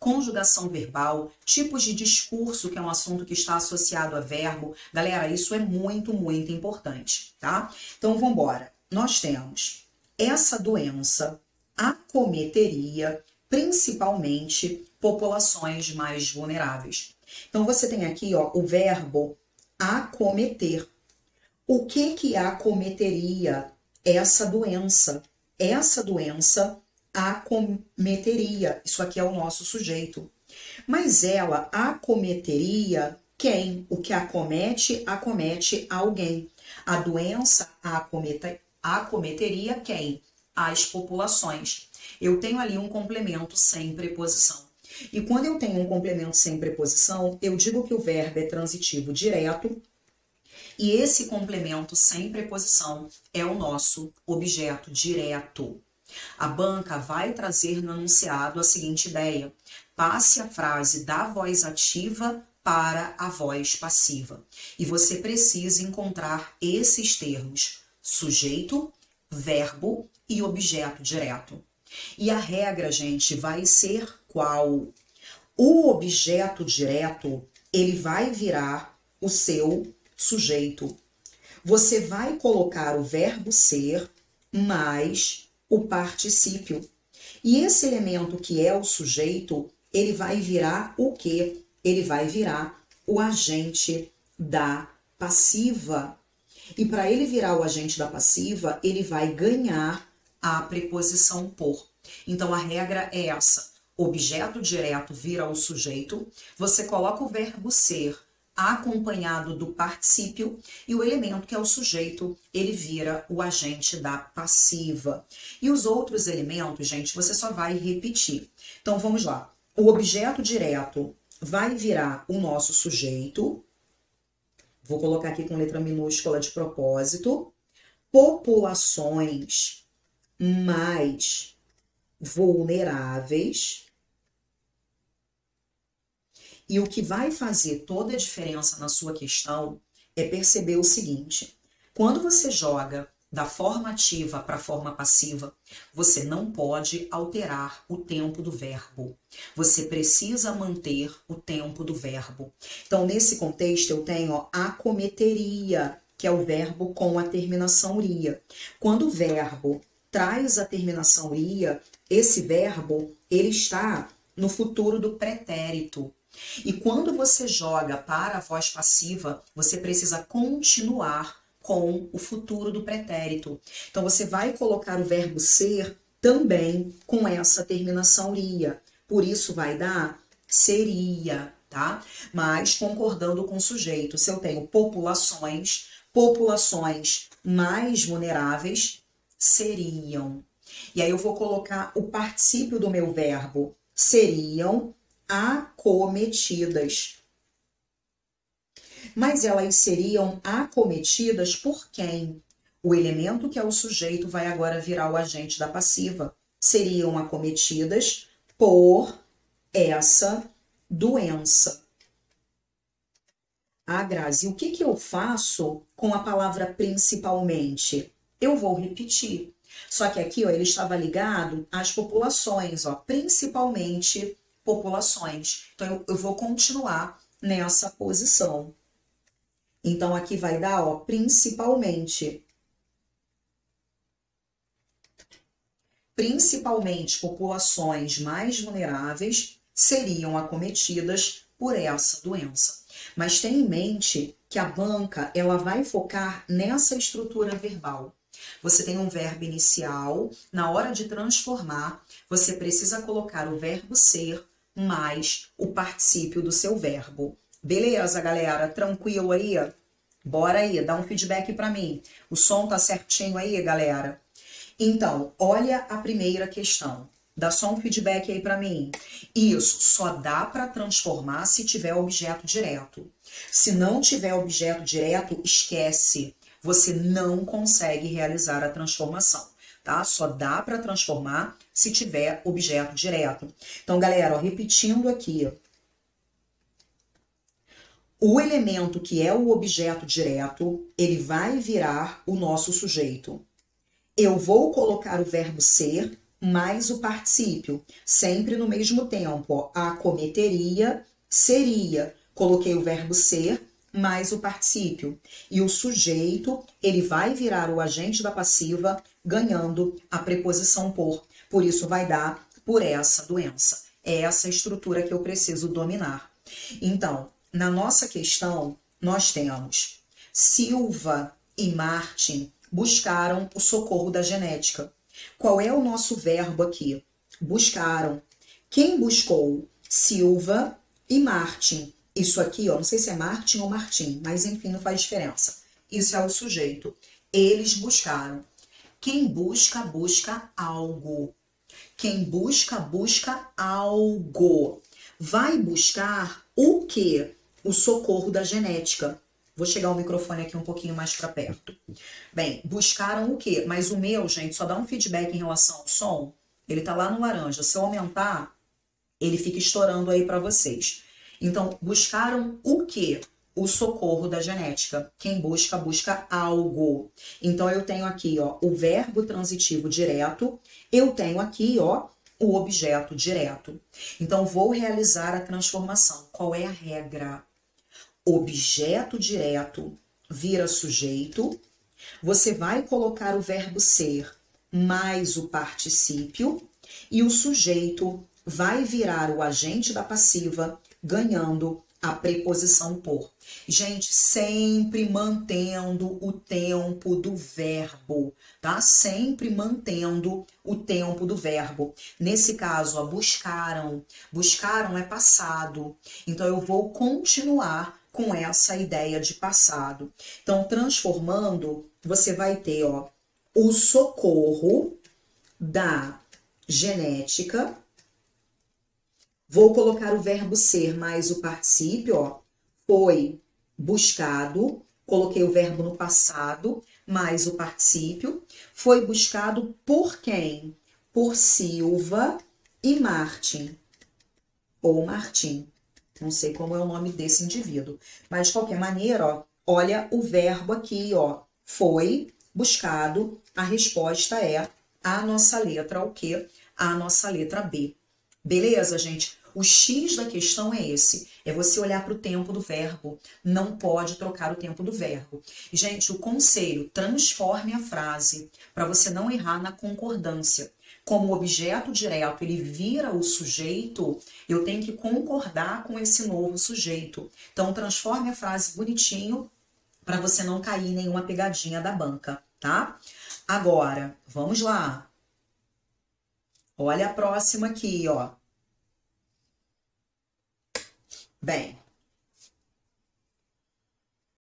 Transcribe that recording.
conjugação verbal, tipos de discurso, que é um assunto que está associado a verbo. Galera, isso é muito, muito importante, tá? Então, vamos embora. Nós temos essa doença acometeria principalmente populações mais vulneráveis. Então, você tem aqui, ó, o verbo acometer. O que acometeria essa doença? Essa doença acometeria. Isso aqui é o nosso sujeito. Mas ela acometeria quem? O que acomete, acomete alguém. A doença acometeria quem? As populações. Eu tenho ali um complemento sem preposição. E quando eu tenho um complemento sem preposição, eu digo que o verbo é transitivo direto, e esse complemento sem preposição é o nosso objeto direto. A banca vai trazer no enunciado a seguinte ideia: passe a frase da voz ativa para a voz passiva. E você precisa encontrar esses termos: sujeito, verbo e objeto direto. E a regra, gente, vai ser qual? O objeto direto, ele vai virar o seu sujeito. Você vai colocar o verbo ser mais o particípio. E esse elemento que é o sujeito, ele vai virar o quê? Ele vai virar o agente da passiva. E para ele virar o agente da passiva, ele vai ganhar a preposição por. Então, a regra é essa. Objeto direto vira o sujeito, você coloca o verbo ser acompanhado do particípio e o elemento que é o sujeito, ele vira o agente da passiva. E os outros elementos, gente, você só vai repetir. Então, vamos lá. O objeto direto vai virar o nosso sujeito. Vou colocar aqui com letra minúscula de propósito. Populações mais vulneráveis. E o que vai fazer toda a diferença na sua questão é perceber o seguinte: quando você joga da forma ativa para a forma passiva, você não pode alterar o tempo do verbo. Você precisa manter o tempo do verbo. Então, nesse contexto, eu tenho ó, acometeria, que é o verbo com a terminação ria. Quando o verbo traz a terminação ria, esse verbo ele está no futuro do pretérito. E quando você joga para a voz passiva, você precisa continuar com o futuro do pretérito. Então, você vai colocar o verbo ser também com essa terminação ria. Por isso, vai dar seria, tá? Mas concordando com o sujeito. Se eu tenho populações, populações mais vulneráveis seriam. E aí, eu vou colocar o particípio do meu verbo. Seriam acometidas. Mas elas seriam acometidas por quem? O elemento que é o sujeito vai agora virar o agente da passiva. Seriam acometidas por essa doença. Ah, Grazi, o que eu faço com a palavra principalmente? Eu vou repetir. Só que aqui, ó, ele estava ligado às populações, ó, principalmente populações. Então, eu vou continuar nessa posição. Então, aqui vai dar, ó, principalmente. Principalmente populações mais vulneráveis seriam acometidas por essa doença. Mas tenha em mente que a banca, ela vai focar nessa estrutura verbal. Você tem um verbo inicial, na hora de transformar, você precisa colocar o verbo ser mais o particípio do seu verbo. Beleza, galera? Tranquilo aí? Bora aí, dá um feedback para mim. O som tá certinho aí, galera? Então, olha a primeira questão. Dá só um feedback aí para mim. Isso, só dá para transformar se tiver objeto direto. Se não tiver objeto direto, esquece. Você não consegue realizar a transformação, tá? Só dá para transformar se tiver objeto direto. Então, galera, ó, repetindo aqui. O elemento que é o objeto direto, ele vai virar o nosso sujeito. Eu vou colocar o verbo ser mais o particípio, sempre no mesmo tempo, ó, acometeria, seria. Coloquei o verbo ser mais o particípio. E o sujeito, ele vai virar o agente da passiva, ganhando a preposição por. Por isso vai dar por essa doença. É essa estrutura que eu preciso dominar. Então, na nossa questão, nós temos Silva e Martin buscaram o socorro da genética. Qual é o nosso verbo aqui? Buscaram. Quem buscou? Silva e Martin. Isso aqui, ó, não sei se é Martin ou Martim, mas enfim, não faz diferença. Isso é o sujeito. Eles buscaram. Quem busca, busca algo. Quem busca, busca algo. Vai buscar o quê? O socorro da genética. Vou chegar o microfone aqui um pouquinho mais para perto. Bem, buscaram o quê? Mas o meu, gente, só dá um feedback em relação ao som. Ele tá lá no laranja. Se eu aumentar, ele fica estourando aí para vocês. Então, buscaram o quê? O socorro da genética. Quem busca, busca algo. Então, eu tenho aqui, ó, o verbo transitivo direto. Eu tenho aqui, ó, o objeto direto. Então, vou realizar a transformação. Qual é a regra? Objeto direto vira sujeito. Você vai colocar o verbo ser mais o particípio. E o sujeito vai virar o agente da passiva, ganhando a preposição por. Gente, sempre mantendo o tempo do verbo, tá? Sempre mantendo o tempo do verbo. Nesse caso, ó, buscaram. Buscaram é passado. Então, eu vou continuar com essa ideia de passado. Então, transformando, você vai ter, ó, o socorro da genética. Vou colocar o verbo ser mais o particípio, ó. Foi buscado. Coloquei o verbo no passado mais o particípio. Foi buscado por quem? Por Silva e Martin. Ou Martim. Não sei como é o nome desse indivíduo. Mas, de qualquer maneira, ó, olha o verbo aqui, ó. Foi buscado. A resposta é a nossa letra, o quê? A nossa letra B. Beleza, gente? O X da questão é esse, é você olhar para o tempo do verbo, não pode trocar o tempo do verbo. Gente, o conselho, transforme a frase para você não errar na concordância. Como o objeto direto, ele vira o sujeito, eu tenho que concordar com esse novo sujeito. Então, transforme a frase bonitinho para você não cair em nenhuma pegadinha da banca, tá? Agora, vamos lá. Olha a próxima aqui, ó. Bem,